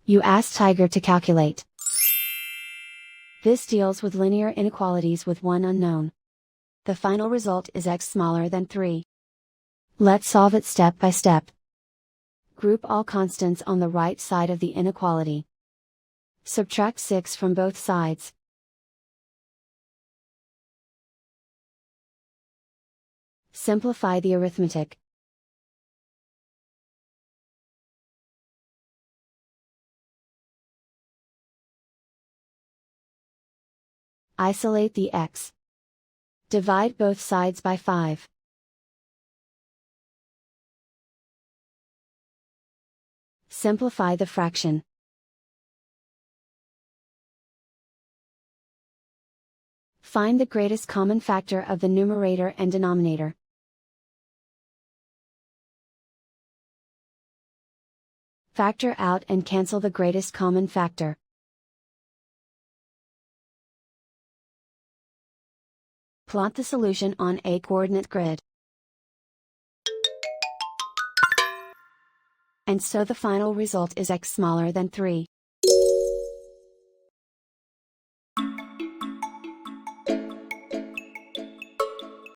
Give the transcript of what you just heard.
You ask Tiger to calculate. This deals with linear inequalities with one unknown. The final result is x smaller than 3. Let's solve it step by step. Group all constants on the right side of the inequality. Subtract 6 from both sides. Simplify the arithmetic. Isolate the x. Divide both sides by 5. Simplify the fraction. Find the greatest common factor of the numerator and denominator. Factor out and cancel the greatest common factor. Plot the solution on a coordinate grid. And so the final result is x smaller than 3.